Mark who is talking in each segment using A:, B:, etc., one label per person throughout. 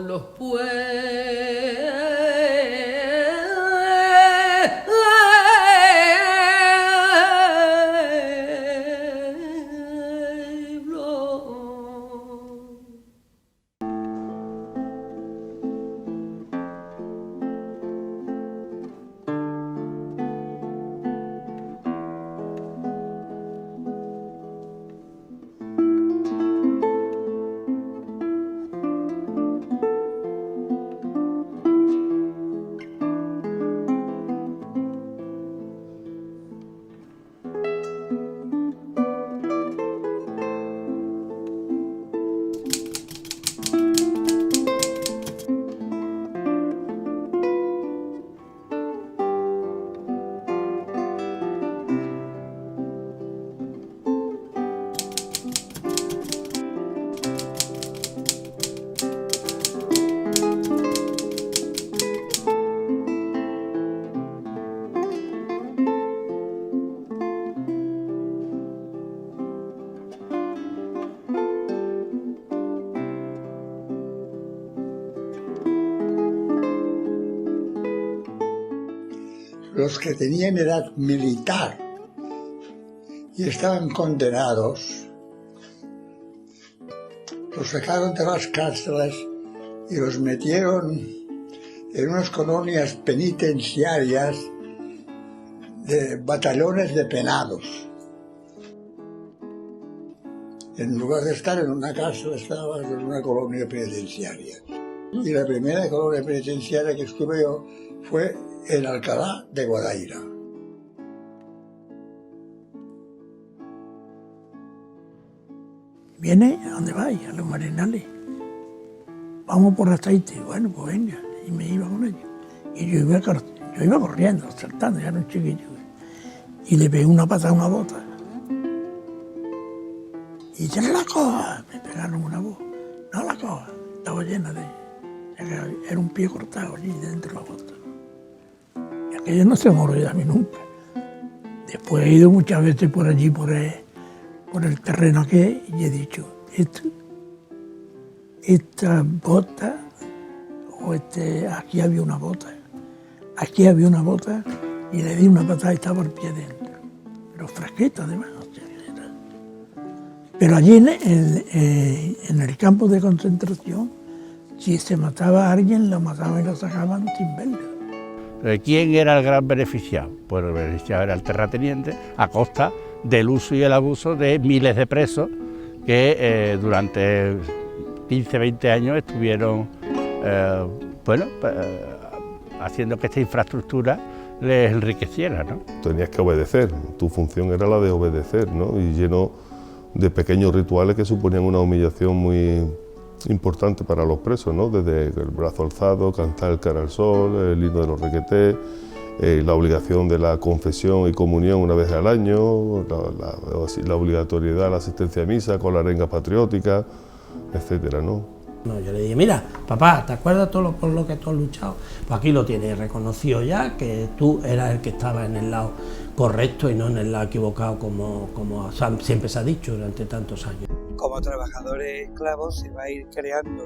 A: los pueblos.
B: Los que tenían edad militar y estaban condenados, los sacaron de las cárceles y los metieron en unas colonias penitenciarias de batallones de penados. En lugar de estar en una cárcel, estaba en una colonia penitenciaria. Y la primera colonia penitenciaria que estuve yo fue en Alcalá de Guadaira.
C: ¿Viene? ¿A dónde vais? A los Marenales. Vamos por aceite. Bueno, pues venga. Y me iba con ellos. Y yo iba corriendo, saltando, ya era un chiquillo. Y le pegué una patada a una bota. Y dice, no la cojas. Me pegaron una voz. No la cojas. Estaba llena de... Era un pie cortado allí dentro de la bota. Y aquello no se me olvida a mí nunca. Después he ido muchas veces por allí, por el terreno que y he dicho, esta bota, aquí había una bota y le di una patada y estaba el pie dentro. Pero fresquito además. Pero allí en el campo de concentración, si se mataba a alguien, lo mataban y lo sacaban sin verlo.
D: ¿Quién era el gran beneficiado? Pues el beneficiado era el terrateniente, a costa del uso y el abuso de miles de presos que durante 15, 20 años estuvieron haciendo que esta infraestructura les enriqueciera, ¿no?
E: Tenías que obedecer, tu función era la de obedecer, ¿no? Y lleno de pequeños rituales que suponían una humillación muy importante para los presos, ¿no? Desde el brazo alzado, cantar el cara al sol, el himno de los requetés, la obligación de la confesión y comunión una vez al año, la obligatoriedad de la asistencia a misa con la arenga patriótica, etcétera, ¿no?
C: No, yo le dije, mira, papá, ¿te acuerdas todo por lo que tú has luchado? Pues aquí lo tienes reconocido ya, que tú eras el que estaba en el lado correcto y no en el lado equivocado, como siempre se ha dicho durante tantos años.
F: Como trabajadores esclavos se va a ir creando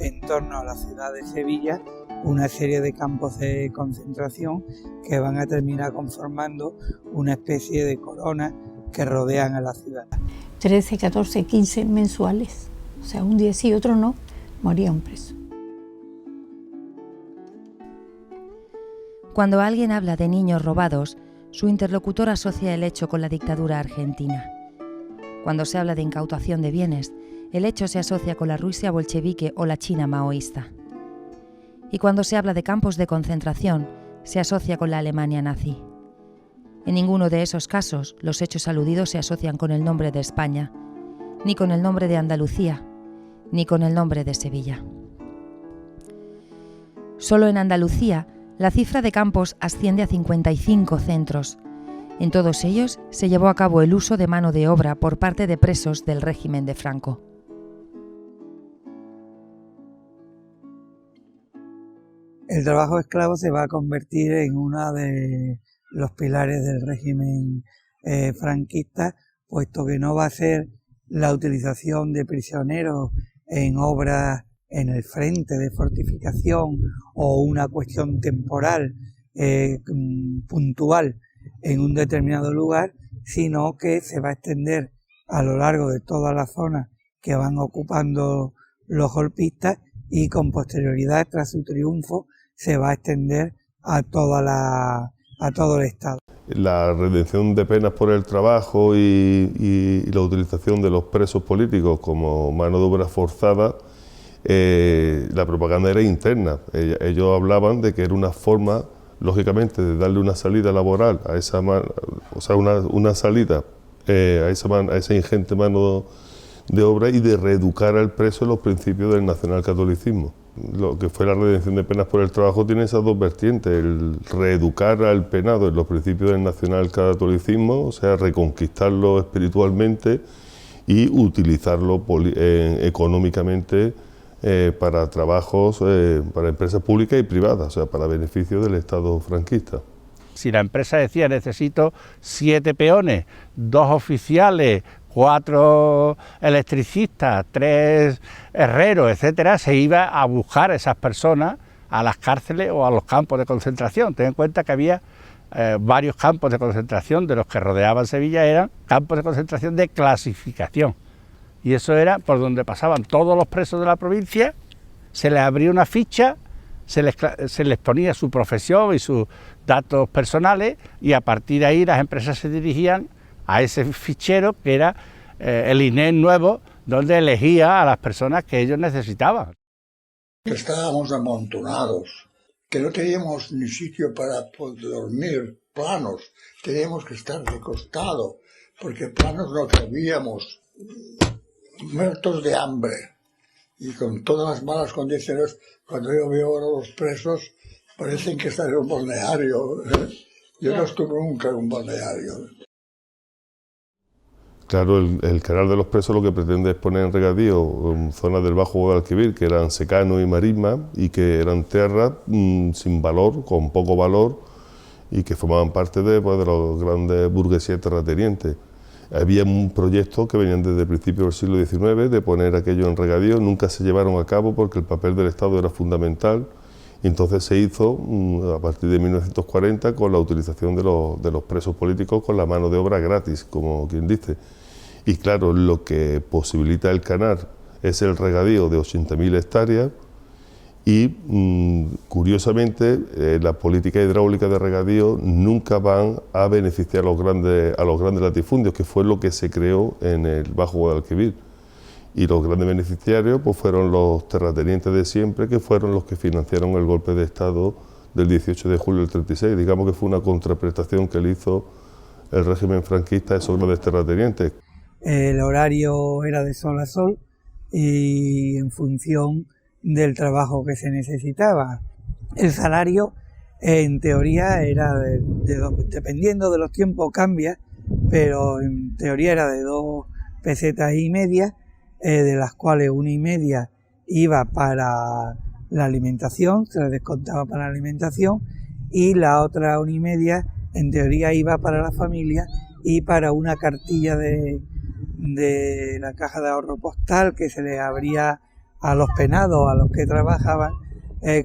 F: en torno a la ciudad de Sevilla una serie de campos de concentración que van a terminar conformando una especie de corona que rodean a la ciudad.
G: 13, 14, 15 mensuales, o sea, un día sí y otro no, moría un preso.
H: Cuando alguien habla de niños robados, su interlocutor asocia el hecho con la dictadura argentina. Cuando se habla de incautación de bienes, el hecho se asocia con la Rusia bolchevique o la China maoísta. Y cuando se habla de campos de concentración, se asocia con la Alemania nazi. En ninguno de esos casos, los hechos aludidos se asocian con el nombre de España, ni con el nombre de Andalucía, ni con el nombre de Sevilla. Solo en Andalucía, la cifra de campos asciende a 55 centros. En todos ellos se llevó a cabo el uso de mano de obra por parte de presos del régimen de Franco.
F: El trabajo esclavo se va a convertir en uno de los pilares del régimen franquista, puesto que no va a ser la utilización de prisioneros en obras en el frente de fortificación o una cuestión temporal puntual en un determinado lugar, sino que se va a extender a lo largo de toda la zona que van ocupando los golpistas y con posterioridad, tras su triunfo, se va a extender a todo el Estado.
E: La redención de penas por el trabajo y la utilización de los presos políticos como mano de obra forzada, la propaganda era interna. Ellos hablaban de que era una forma, lógicamente, de darle una salida laboral a esa una salida a esa ingente mano de obra y de reeducar al preso en los principios del nacionalcatolicismo. Lo que fue la redención de penas por el trabajo tiene esas dos vertientes: el reeducar al penado en los principios del nacionalcatolicismo, o sea, reconquistarlo espiritualmente y utilizarlo económicamente para trabajos, para empresas públicas y privadas, o sea, para beneficio del Estado franquista.
D: Si la empresa decía necesito 7 peones, 2 oficiales, 4 electricistas, 3 herreros, etcétera, se iba a buscar a esas personas a las cárceles o a los campos de concentración. Ten en cuenta que había varios campos de concentración de los que rodeaban Sevilla, eran campos de concentración de clasificación. Y eso era por donde pasaban todos los presos de la provincia, se les abría una ficha, se les ponía su profesión y sus datos personales, y a partir de ahí las empresas se dirigían a ese fichero que era el INES nuevo, donde elegía a las personas que ellos necesitaban.
B: Estábamos amontonados, que no teníamos ni sitio para dormir planos, teníamos que estar de costado, porque planos no cabíamos, muertos de hambre y con todas las malas condiciones. Cuando yo veo ahora los presos, parecen que están en un balneario. Yo no estuve nunca en un balneario.
E: Claro, el canal de los presos lo que pretende es poner en regadío zonas del Bajo Guadalquivir que eran secano y marisma y que eran tierras sin valor, con poco valor, y que formaban parte de los grandes burguesías terratenientes. Había un proyecto que venían desde principios del siglo XIX de poner aquello en regadío, nunca se llevaron a cabo porque el papel del Estado era fundamental, y entonces se hizo a partir de 1940 con la utilización de los presos políticos con la mano de obra gratis, como quien dice. Y claro, lo que posibilita el canal es el regadío de 80.000 hectáreas y, curiosamente, la política hidráulica de regadío nunca van a beneficiar a los grandes latifundios, que fue lo que se creó en el Bajo Guadalquivir. Y los grandes beneficiarios pues, fueron los terratenientes de siempre, que fueron los que financiaron el golpe de Estado del 18 de julio del 36. Digamos que fue una contraprestación que le hizo el régimen franquista a esos grandes terratenientes.
F: El horario era de sol a sol y en función del trabajo que se necesitaba. El salario, en teoría, era dependiendo de los tiempos cambia, pero en teoría era de 2,5 pesetas, de las cuales 1,5 iba para la alimentación, se le descontaba para la alimentación, y la otra 1,5 en teoría iba para la familia y para una cartilla de la caja de ahorro postal que se les abría a los penados, a los que trabajaban,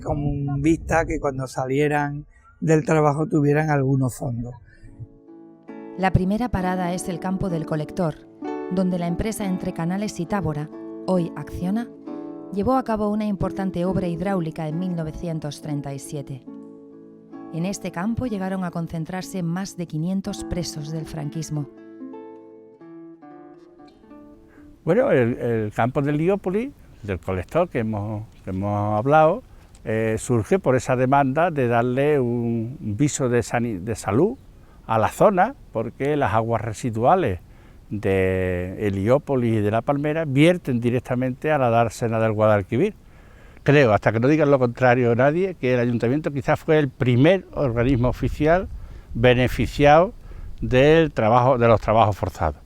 F: con vista que cuando salieran del trabajo tuvieran algunos fondos.
H: La primera parada es el campo del Colector, donde la empresa Entre Canales y Tábora, hoy Acciona, llevó a cabo una importante obra hidráulica en 1937. En este campo llegaron a concentrarse más de 500 presos del franquismo.
D: Bueno, el campo de Heliópolis, del Colector que hemos hablado, surge por esa demanda de darle un viso de salud a la zona, porque las aguas residuales de Heliópolis y de La Palmera vierten directamente a la dársena del Guadalquivir. Creo, hasta que no digan lo contrario nadie, que el ayuntamiento quizás fue el primer organismo oficial beneficiado de los trabajos forzados,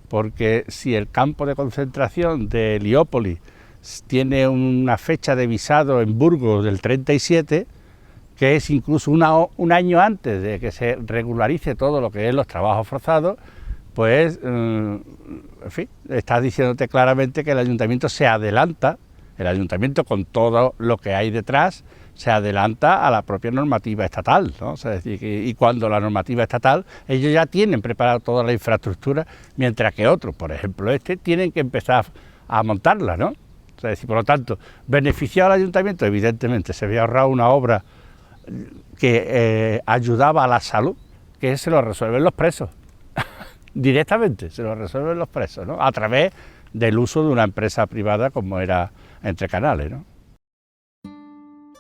D: porque si el campo de concentración de Heliópolis tiene una fecha de visado en Burgos del 37, que es incluso un año antes de que se regularice todo lo que es los trabajos forzados, pues, en fin, está diciéndote claramente que el ayuntamiento se adelanta El ayuntamiento, con todo lo que hay detrás, se adelanta a la propia normativa estatal, ¿no? O sea, es decir, y cuando la normativa estatal, ellos ya tienen preparada toda la infraestructura, mientras que otros, por ejemplo tienen que empezar a montarla, ¿no? O sea, es decir, por lo tanto, beneficiado al ayuntamiento, evidentemente se había ahorrado una obra que ayudaba a la salud, que se lo resuelven los presos, directamente se lo resuelven los presos, ¿no? A través del uso de una empresa privada como era Entre Canales, ¿no?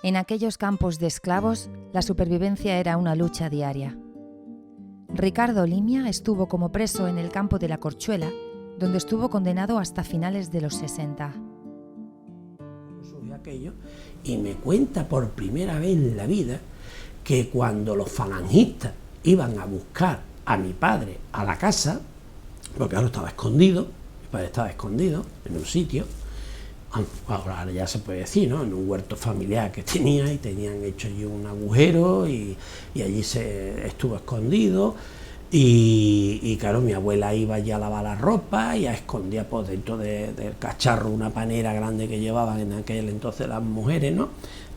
H: En aquellos campos de esclavos, la supervivencia era una lucha diaria. Ricardo Limia estuvo como preso en el campo de la Corchuela, donde estuvo condenado hasta finales de los 60.
I: Aquello, y me cuenta por primera vez en la vida que cuando los falangistas iban a buscar a mi padre a la casa, porque ahora estaba escondido, mi padre estaba escondido en un sitio, ahora ya se puede decir, ¿no?, en un huerto familiar que tenía, y tenían hecho allí un agujero y allí se estuvo escondido. Y claro, mi abuela iba ya a lavar la ropa y escondía por dentro del cacharro una panera grande que llevaban en aquel entonces las mujeres, ¿no?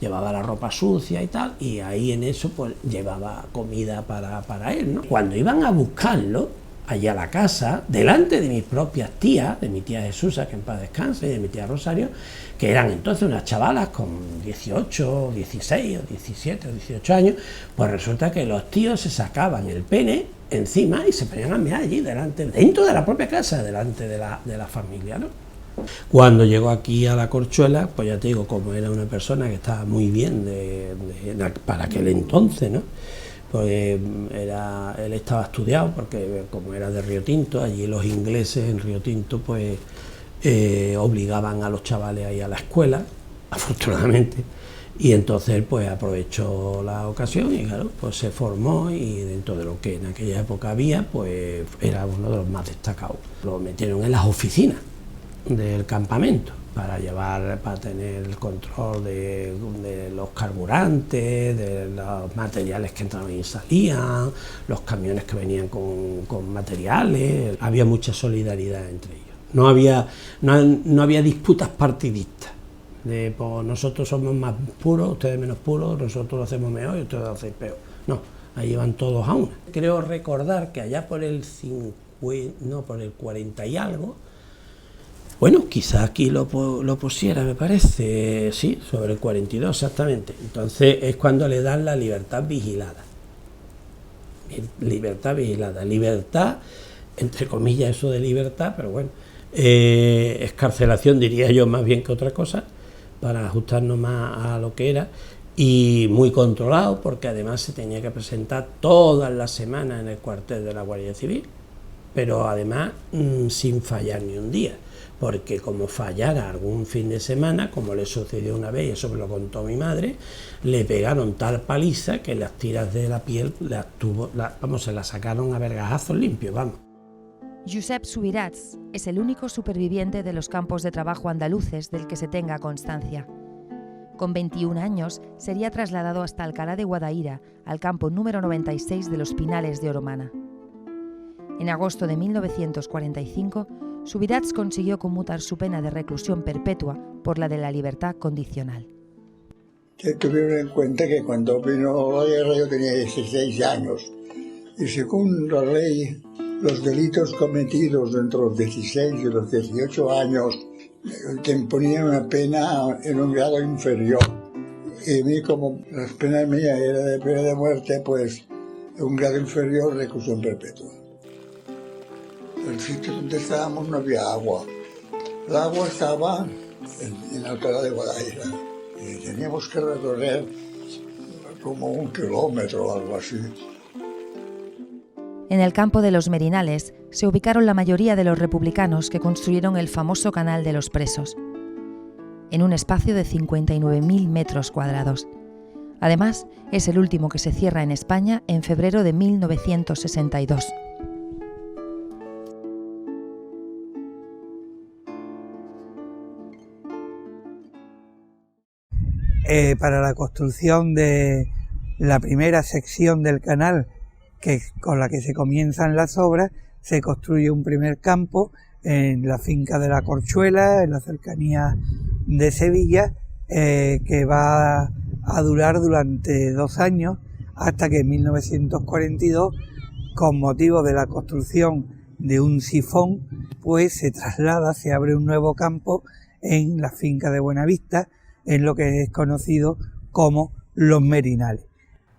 I: Llevaba la ropa sucia y tal, y ahí en eso pues llevaba comida para él, ¿no? Cuando iban a buscarlo allá a la casa, delante de mis propias tías, de mi tía Jesusa, que en paz descanse, y de mi tía Rosario, que eran entonces unas chavalas con 18, 16 o 17 o 18 años, pues resulta que los tíos se sacaban el pene encima y se ponían a mirar allí dentro de la propia casa, delante de la familia, ¿no? Cuando llegó aquí a la Corchuela, pues ya te digo, como era una persona que estaba muy bien para aquel entonces, ¿no?, pues él estaba estudiado, porque como era de Río Tinto, allí los ingleses en Río Tinto pues obligaban a los chavales a ir a la escuela, afortunadamente, y entonces él pues aprovechó la ocasión y claro, pues se formó, y dentro de lo que en aquella época había, pues era uno de los más destacados. Lo metieron en las oficinas del campamento para tener el control de los carburantes, de los materiales que entraban y salían, los camiones que venían con materiales. Había mucha solidaridad entre ellos. No había disputas partidistas, de pues, nosotros somos más puros, ustedes menos puros, nosotros lo hacemos mejor y ustedes lo hacen peor. No, ahí van todos a una. Creo recordar que allá por el 40 y algo, bueno, quizá aquí lo pusiera, me parece, sí, sobre el 42 exactamente. Entonces es cuando le dan la libertad vigilada. Libertad, entre comillas eso de libertad, pero bueno, escarcelación diría yo más bien que otra cosa, para ajustarnos más a lo que era, y muy controlado, porque además se tenía que presentar todas las semanas en el cuartel de la Guardia Civil, pero además sin fallar ni un día, porque como fallara algún fin de semana, como le sucedió una vez, y eso me lo contó mi madre, le pegaron tal paliza que las tiras de la piel se las sacaron a vergajazos limpios, vamos.
H: Josep Subirats es el único superviviente de los campos de trabajo andaluces del que se tenga constancia. Con 21 años sería trasladado hasta Alcalá de Guadaira, al campo número 96 de los Pinales de Oromana. En agosto de 1945, Subirats consiguió conmutar su pena de reclusión perpetua por la de la libertad condicional.
B: Que tuvieron en cuenta que cuando vino la guerra yo tenía 16 años y según la ley los delitos cometidos entre los 16 y los 18 años te imponían una pena en un grado inferior. Y a mí, como las penas mías eran de pena de muerte, pues en un grado inferior, reclusión perpetua. El sitio donde estábamos no había agua. El agua estaba en Alcalá de Guadaira y teníamos que recorrer como 1 kilómetro o algo así.
H: En el campo de los Merinales se ubicaron la mayoría de los republicanos que construyeron el famoso Canal de los Presos, en un espacio de 59.000 metros cuadrados. Además, es el último que se cierra en España en febrero de 1962.
F: Para la construcción de la primera sección del canal, con la que se comienzan las obras, se construye un primer campo en la finca de la Corchuela, en la cercanía de Sevilla, que va a durar durante 2 años, hasta que en 1942, con motivo de la construcción de un sifón, pues se traslada, se abre un nuevo campo en la finca de Buenavista, en lo que es conocido como Los Merinales.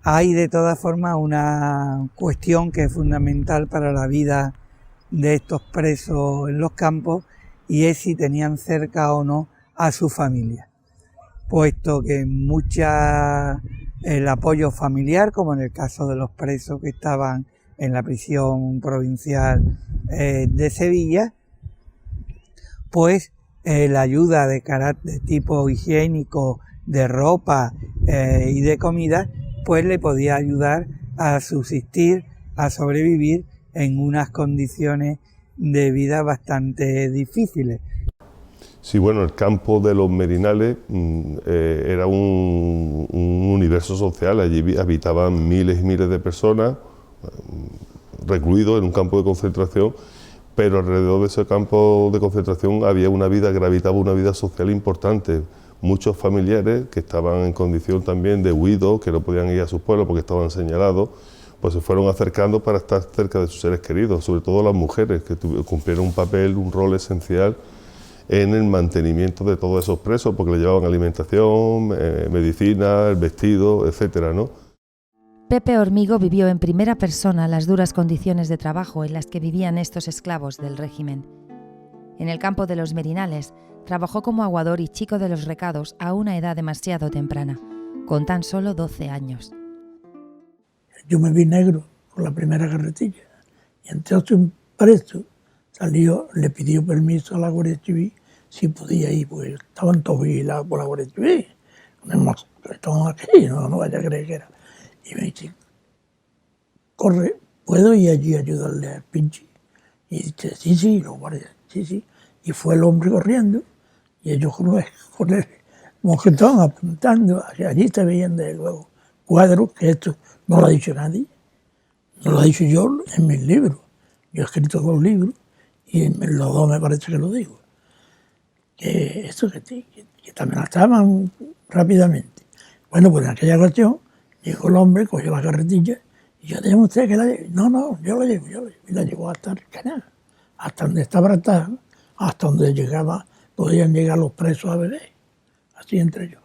F: Hay de todas formas una cuestión que es fundamental para la vida de estos presos en los campos, y es si tenían cerca o no a su familia, puesto que el apoyo familiar, como en el caso de los presos que estaban en la prisión provincial de Sevilla, pues la ayuda de carácter tipo higiénico, de ropa y de comida, pues le podía ayudar a subsistir, a sobrevivir en unas condiciones de vida bastante difíciles.
E: Sí, bueno, el campo de Los Merinales era un universo social. Allí habitaban miles y miles de personas recluidos en un campo de concentración, pero alrededor de ese campo de concentración gravitaba una vida social importante. Muchos familiares que estaban en condición también de huidos, que no podían ir a sus pueblos porque estaban señalados, pues se fueron acercando para estar cerca de sus seres queridos, sobre todo las mujeres, que cumplieron un rol esencial en el mantenimiento de todos esos presos, porque le llevaban alimentación, medicina, el vestido, etcétera, ¿no?
H: Pepe Hormigo vivió en primera persona las duras condiciones de trabajo en las que vivían estos esclavos del régimen. En el campo de Los Merinales trabajó como aguador y chico de los recados a una edad demasiado temprana, con tan solo 12 años.
C: Yo me vi negro con la primera carretilla, y entonces un preso salió, le pidió permiso a la Guardia Civil si podía ir, pues estaban todos vigilados por la Guardia Civil. Estaban aquí, no vaya a creer que era. Y me dice, corre, ¿puedo ir allí a ayudarle al pinche? Y dice, sí, los guardias, sí. Y fue el hombre corriendo, y ellos como que estaban apuntando, allí se veían de luego cuadros, que esto no lo ha dicho nadie, no lo he dicho yo en mis libros. Yo he escrito 2 libros, y en los 2 me parece que lo digo. Que esto que también estaban rápidamente. Bueno, pues en aquella ocasión llegó el hombre, cogió la carretilla, y yo dije, ¿usted que la lleve? No, yo la llevo. Y la llevó hasta el canal, hasta donde estaba atado, hasta donde podían llegar los presos a beber. Así entre ellos.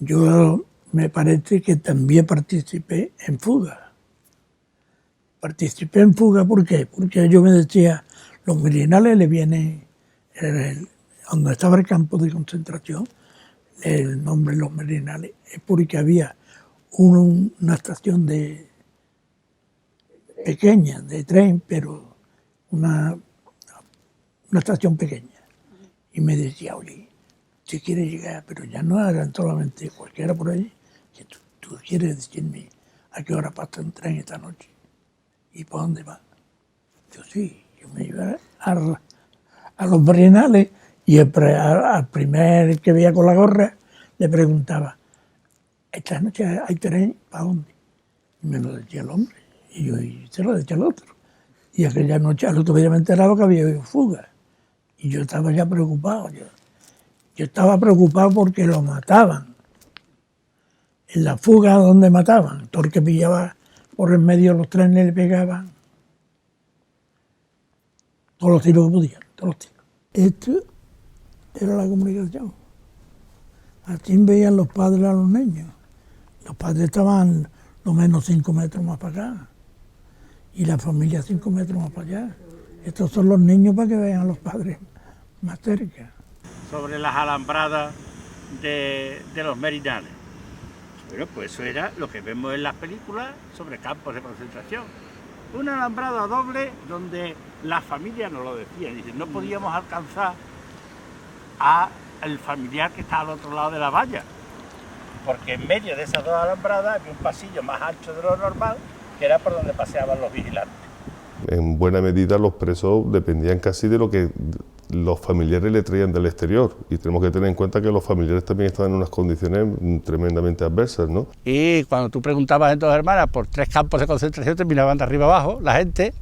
C: Yo me parece que también participé en fuga. Participé en fuga, ¿por qué? Porque yo me decía, Los Merinales le viene, donde estaba el campo de concentración, el nombre Los Merinales, es porque había una estación pequeña de tren, pero una estación pequeña. Y me decía, oye, si quieres llegar, pero ya no eran solamente cualquiera por allí, que tú quieres decirme a qué hora pasa el tren esta noche y por dónde va. Yo sí, yo me iba a Los Merinales, y al primer que veía con la gorra le preguntaba, ¿esta noche hay tren? ¿Para dónde? Y me lo decía el hombre, y yo se lo decía al otro. Y aquella noche al otro día me enteraba que había habido fuga, y yo estaba ya preocupado. Yo estaba preocupado porque lo mataban. En la fuga donde mataban, todo el que pillaba por en medio de los trenes le pegaban todos los tiros que podían, todos los tiros. Esto era la comunicación. Así veían los padres a los niños. Los padres estaban lo menos 5 metros más para acá, y la familia 5 metros más para allá. Estos son los niños para que vean a los padres más cerca.
D: Sobre las alambradas de Los Merinales. Bueno, pues eso era lo que vemos en las películas sobre campos de concentración. Una alambrada doble donde la familia nos lo decía, dice, no podíamos alcanzar al familiar que está al otro lado de la valla, porque en medio de esas 2 alambradas había un pasillo más ancho de lo normal, que era por donde paseaban los vigilantes.
E: En buena medida los presos dependían casi de lo que los familiares le traían del exterior, y tenemos que tener en cuenta que los familiares también estaban en unas condiciones tremendamente adversas, ¿no?
D: Y cuando tú preguntabas en 2 hermanas por 3 campos de concentración terminaban de arriba abajo la gente,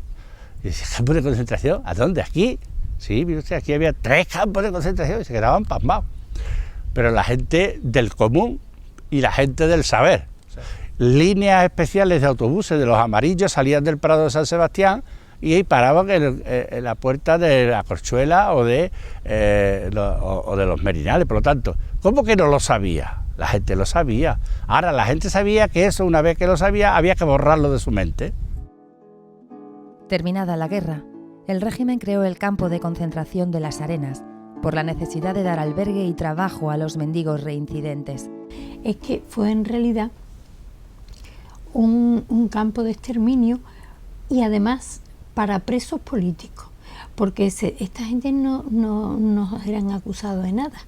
D: Y dice, ¿campos de concentración? ¿A dónde? ¿Aquí? Sí, mire usted, aquí había 3 campos de concentración y se quedaban pasmados. Pero la gente del común y la gente del saber. Líneas especiales de autobuses de los amarillos salían del Prado de San Sebastián y ahí paraban en la puerta de la Corchuela o de los Merinales. Por lo tanto, ¿cómo que no lo sabía? La gente lo sabía. Ahora, la gente sabía que eso, una vez que lo sabía, había que borrarlo de su mente.
H: Terminada la guerra, el régimen creó el campo de concentración de Las Arenas por la necesidad de dar albergue y trabajo a los mendigos reincidentes.
G: Es que fue en realidad un campo de exterminio y además para presos políticos, porque esta gente no eran acusados de nada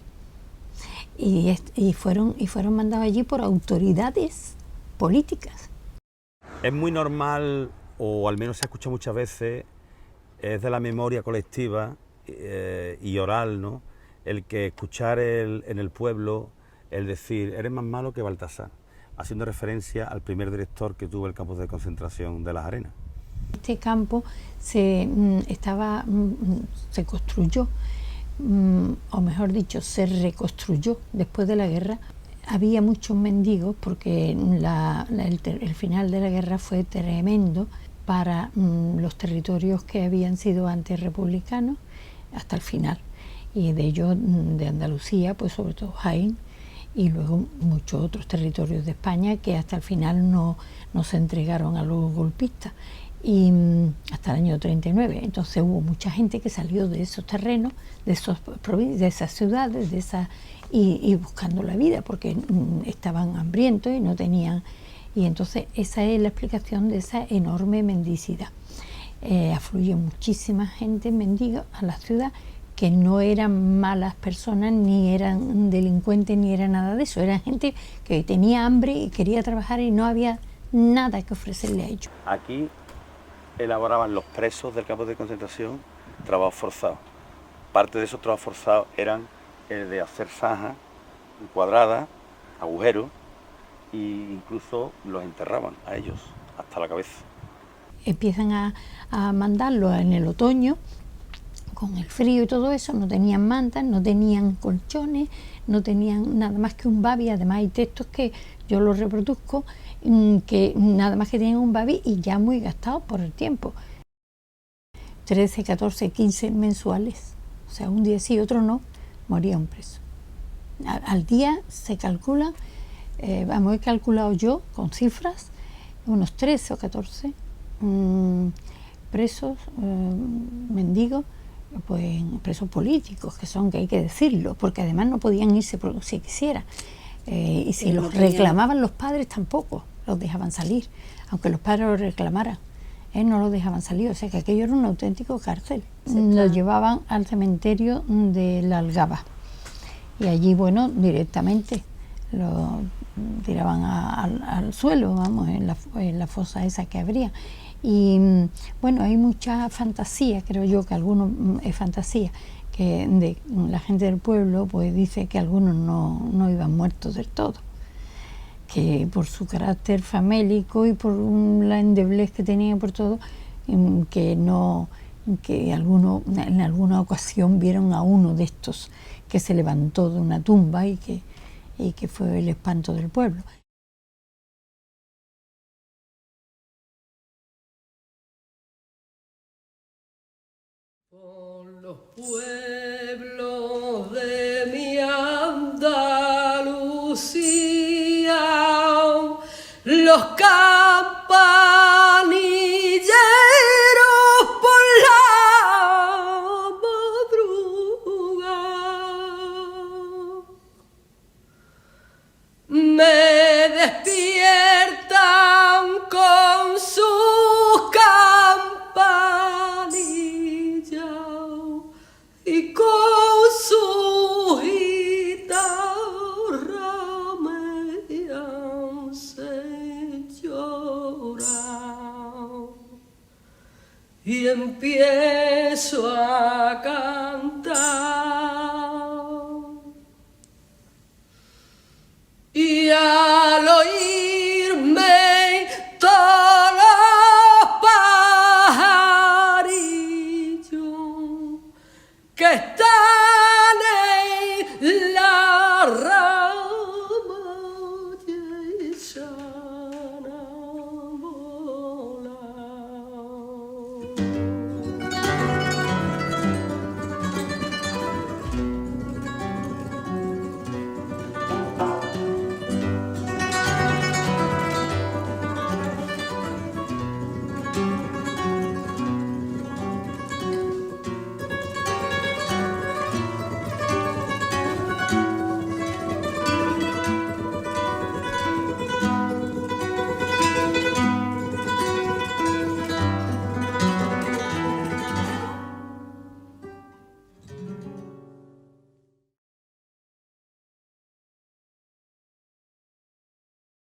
G: y fueron mandados allí por autoridades políticas.
J: Es muy normal, o al menos se escucha muchas veces, es de la memoria colectiva y oral, ¿no?, el que escuchar en el pueblo el decir, eres más malo que Baltasar, haciendo referencia al primer director que tuvo el campo de concentración de Las Arenas.
G: Este campo se construyó, o mejor dicho, se reconstruyó después de la guerra. Había muchos mendigos porque el final de la guerra fue tremendo para los territorios que habían sido antes republicanos hasta el final, y de ellos de Andalucía, pues sobre todo Jaén, y luego muchos otros territorios de España que hasta el final no se entregaron a los golpistas, y hasta el año 39. Entonces hubo mucha gente que salió de esos terrenos, de esas ciudades, y buscando la vida, porque estaban hambrientos y no tenían. Y entonces esa es la explicación de esa enorme mendicidad. Afluye muchísima gente mendiga a la ciudad, que no eran malas personas, ni eran delincuentes, ni era nada de eso. Eran gente que tenía hambre y quería trabajar y no había nada que ofrecerle a ellos.
J: Aquí elaboraban los presos del campo de concentración trabajos forzados. Parte de esos trabajos forzados eran el de hacer zanjas cuadradas, agujeros, e incluso los enterraban a ellos hasta la cabeza.
G: Empiezan a mandarlos en el otoño, con el frío y todo eso. No tenían mantas, no tenían colchones, no tenían nada más que un babi. Además hay textos que yo los reproduzco, que nada más que tenían un babi y ya muy gastados por el tiempo. 13, 14, 15 mensuales, o sea, un día sí, otro no, moría un preso. Al día se calcula, he calculado yo con cifras, unos 13 o 14 presos, mendigos, pues presos políticos, que hay que decirlo, porque además no podían irse si quisieran. Y si los reclamaban los padres tampoco los dejaban salir, aunque los padres los reclamaran, no los dejaban salir. O sea que aquello era un auténtico cárcel. Los llevaban al cementerio de la Algaba y allí, bueno, directamente lo tiraban al suelo, vamos, en la fosa esa que habría. Y bueno, hay mucha fantasía, creo yo que algunos es fantasía, que de la gente del pueblo pues dice que algunos no iban muertos del todo, que por su carácter famélico y por la endeblez que tenían por todo, que en alguna ocasión vieron a uno de estos que se levantó de una tumba y que fue el espanto del pueblo.
A: Por los pueblos de mi Andalucía, los campanilleros por la madrugada me despiertan con sus campanillas y con su guitarra me hacen llorar y empiezo a cantar.